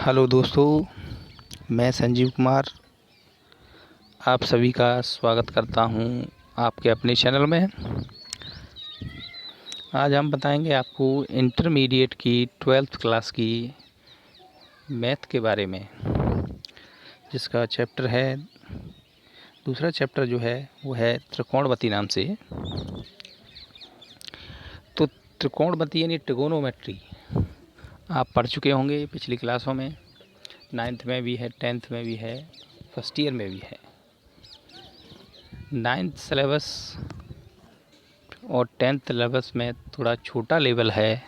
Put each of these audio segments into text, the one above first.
Hello दोस्तों, मैं संजीव कुमार आप सभी का स्वागत करता हूं आपके अपने चैनल में। आज हम बताएंगे आपको इंटरमीडिएट की 12th क्लास की मैथ के बारे में, जिसका चैप्टर है, दूसरा चैप्टर जो है वो है त्रिकोणमिति नाम से। तो त्रिकोणमिति यानी ट्रिगोनोमेट्री आप पढ़ चुके होंगे पिछली क्लासों में। 9th में भी है, 10th में भी है, फर्स्ट ईयर में भी है। 9th सिलेबस और 10th सिलेबस में थोड़ा छोटा लेवल है,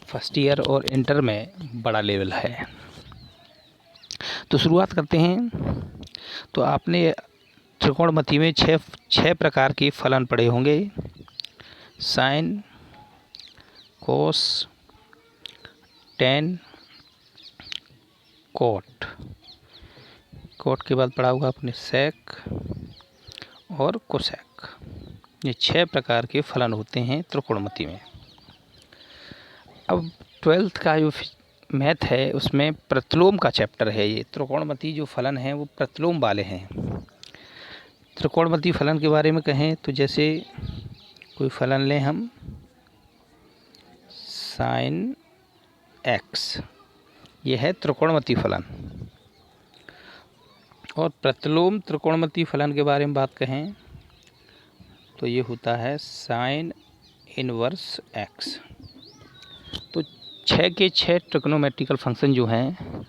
फर्स्ट ईयर और इंटर में बड़ा लेवल है। तो शुरुआत करते हैं। तो आपने त्रिकोणमिति में छः प्रकार के फलन पढ़े होंगे: साइन, कोस, टेन, कोट। कोट के बाद पढ़ा होगा आपने सेक और कोसेक। ये 6 प्रकार के फलन होते हैं त्रिकोणमिति में। अब 12th का जो मैथ है उसमें प्रतिलोम का चैप्टर है। ये त्रिकोणमिति जो फलन हैं वो प्रतिलोम वाले हैं। त्रिकोणमिति फलन के बारे में कहें तो जैसे कोई फलन लें हम, साइन एक्स, ये है त्रिकोणमिति फलन। और प्रतिलोम त्रिकोणमिति फलन के बारे में बात कहें तो ये होता है साइन इनवर्स एक्स। तो 6 के 6 ट्रिग्नोमेट्रिकल फंक्शन जो हैं,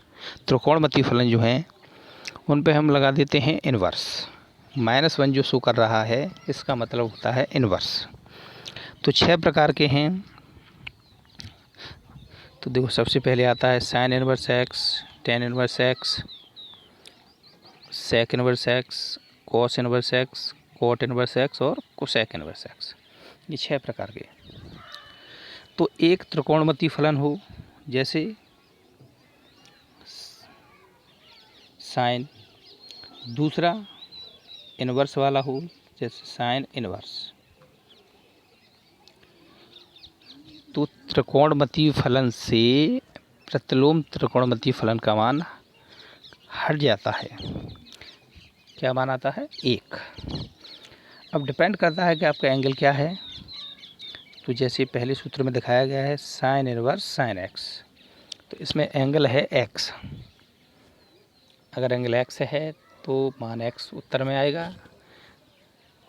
त्रिकोणमिति फलन जो हैं, उन पे हम लगा देते हैं इनवर्स। -1 जो शो कर रहा है इसका मतलब होता है इनवर्स। तो 6 प्रकार के हैं। तो देखो, सबसे पहले आता है sine inverse x, tan inverse x, sec inverse x, cos inverse x, cot inverse x और कोसेक इनवर्स एक्स। ये 6 प्रकार के। तो एक त्रिकोणमिति फलन हो जैसे साइन, दूसरा इनवर्स वाला हो जैसे साइन इनवर्स। तो त्रिकोणमिति फलन से प्रतिलोम त्रिकोणमिति फलन का मान हट जाता है। क्या मान आता है? 1। अब डिपेंड करता है कि आपका एंगल क्या है। तो जैसे पहले सूत्र में दिखाया गया है साइन इनवर्स साइन एक्स, तो इसमें एंगल है एक्स। अगर एंगल एक्स है तो मान एक्स उत्तर में आएगा।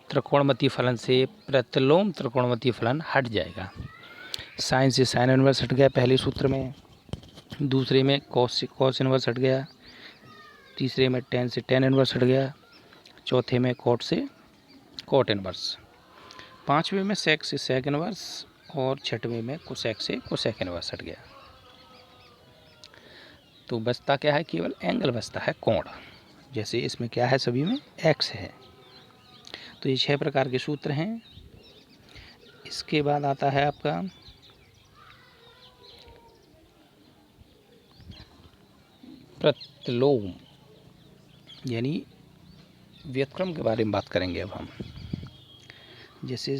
त्रिकोणमिति फलन से प्रतिलोम त्रिकोणमिति फलन हट जाएगा। साइन से साइन इनवर्स हट गया पहले सूत्र में, दूसरे में कॉस से कॉस इनवर्स हट गया, तीसरे में टेन से टेन इनवर्स हट गया, चौथे में कोट से कोट इनवर्स, पाँचवें में सेक से सेक इनवर्स और छठवें में कोसेक से कोसेक इनवर्स हट गया। तो बचता क्या है? केवल एंगल बचता है, कोण। जैसे इसमें क्या है? सभी में एक्स है। तो ये 6 प्रकार के सूत्र हैं। इसके बाद आता है आपका प्रतिलोम यानी व्युत्क्रम के बारे में बात करेंगे अब हम। जैसे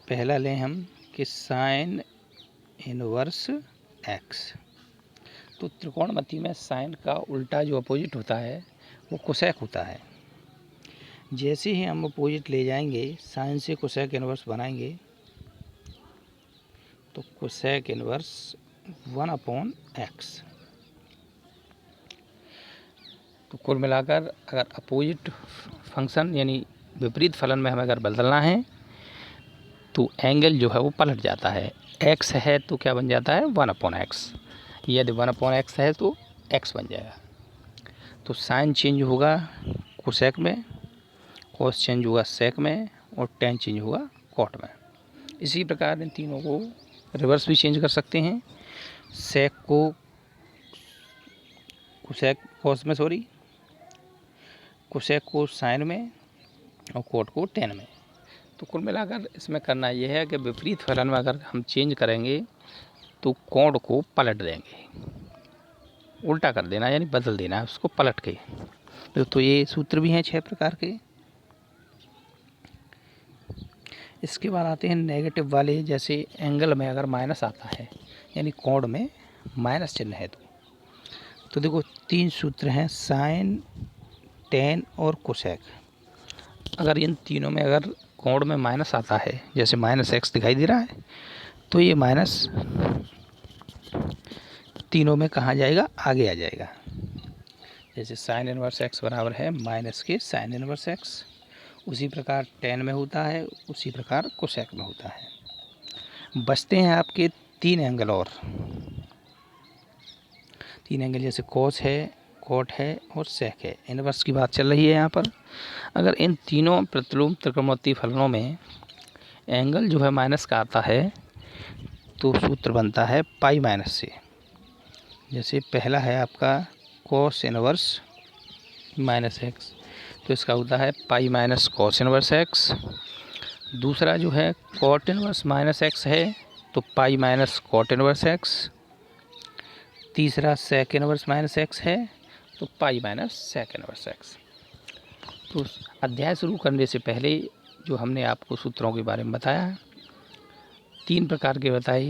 पहला लें हम कि साइन इनवर्स एक्स। तो त्रिकोणमिति में साइन का उल्टा जो अपोजिट होता है वो कोसेक होता है। जैसे ही हम अपोजिट ले जाएंगे, साइन से कोसेक इनवर्स बनाएंगे तो कोसेक इनवर्स 1/x। तो कुल मिलाकर अगर अपोजिट फंक्शन यानी विपरीत फलन में हमें अगर बदलना है तो एंगल जो है वो पलट जाता है। x है तो क्या बन जाता है? 1/x। यदि 1/x है तो x बन जाएगा। तो साइन चेंज होगा कोसेक में, कोस चेंज होगा सेक में और टेन चेंज होगा कोट में। इसी प्रकार इन तीनों को रिवर्स भी चेंज कर सकते हैं। सेक को कोसेक कोस में, कोसेक को साइन में और कोट को टेन में। तो कुल मिलाकर इसमें करना यह है कि विपरीत फलन में अगर हम चेंज करेंगे तो कोण को पलट देंगे, उल्टा कर देना यानी बदल देना है उसको पलट के। तो ये सूत्र भी हैं 6 प्रकार के। इसके बाद आते हैं नेगेटिव वाले। जैसे एंगल में अगर माइनस आता है यानी कोण में माइनस चिन्ह है तो देखो 3 सूत्र हैं, साइन, टेन और कोसेक। अगर इन तीनों में अगर कोण में माइनस आता है, जैसे -x दिखाई दे रहा है, तो ये माइनस तीनों में कहाँ जाएगा, आगे आ जाएगा। जैसे साइन इनवर्स x बराबर है माइनस के साइन इनवर्स x, उसी प्रकार टेन में होता है, उसी प्रकार कोसेक में होता है। बचते हैं आपके 3 एंगल और 3 एंगल, जैसे कोस है, कोट है और सेक है। इनवर्स की बात चल रही है यहाँ पर। अगर इन तीनों प्रतिलोम त्रिकोणमितीय फलनों में एंगल जो है माइनस का आता है, तो सूत्र बनता है पाई माइनस से। जैसे पहला है आपका कोस इनवर्स माइनस एक्स, तो इसका होता है pi minus cos inverse x. दूसरा जो है कॉट इनवर्स माइनस एक्स है, तो pi minus cot inverse x. तीसरा सेक इनवर्स माइनस एक्स है, तो pi minus sec inverse x. तो अध्याय शुरू करने से पहले जो हमने आपको सूत्रों के बारे में बताया, 3 प्रकार के बताए।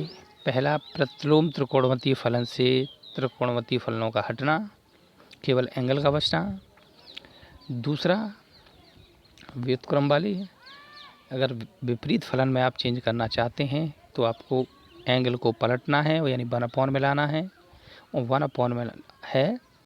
पहला, प्रतिलोम त्रिकोणमितीय फलन से त्रिकोणमितीय फलनों का हटना, केवल एंगल का बचना। दूसरा, व्युत्क्रम वाली, अगर विपरीत फलन में आप चेंज करना चाहते हैं तो आपको एंगल को पलटना है, यानी 1/में लाना है, और 1/में है